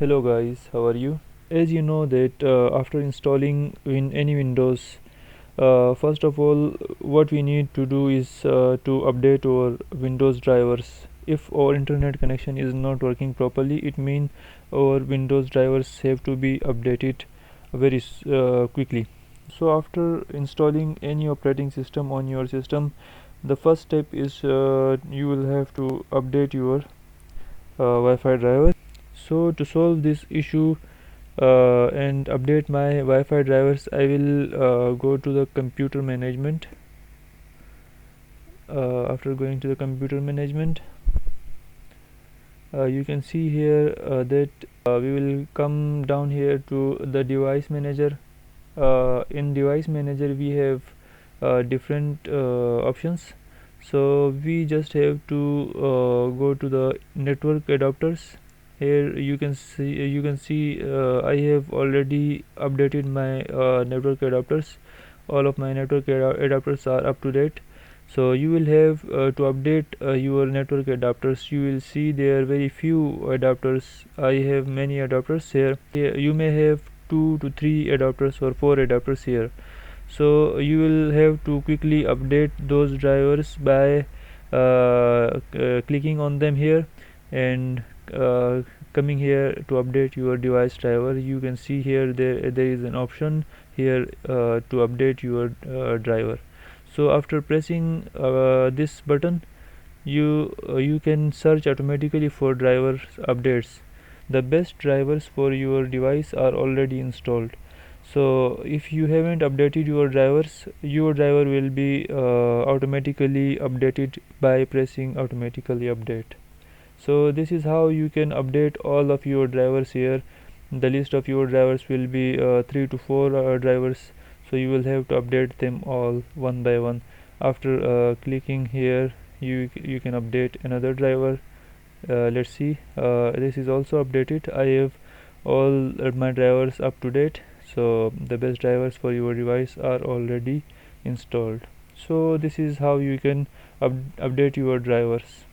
Hello guys, how are you? As you know that after installing in any Windows, first of all what we need to do is to update our Windows drivers. If our internet connection is not working properly, it means our Windows drivers have to be updated very quickly. So after installing any operating system on your system, the first step is you will have to update your Wi-Fi driver. So to solve this issue and update my Wi-Fi drivers, I will go to the computer management. After going to the computer management, you can see here that we will come down here to the device manager. In device manager we have different options, so we just have to go to the network adapters. Here you can see I have already updated my network adapters. All of my network adapters are up to date. So you will have to update your network adapters. You will see there are very few adapters. I have many adapters here. You may have 2 to 3 adapters or 4 adapters here. So you will have to quickly update those drivers by clicking on them here and coming here to update your device driver. You can see here there is an option here to update your driver. So after pressing this button, you can search automatically for driver updates. The best drivers for your device are already installed. So if you haven't updated your drivers, your driver will be automatically updated by pressing automatically update. So this is how you can update all of your drivers here. The list of your drivers will be 3 to 4 drivers, so you will have to update them all one by one. After clicking here, you can update another driver. Let's see, this is also updated. I have all my drivers up to date, so the best drivers for your device are already installed. So this is how you can update your drivers.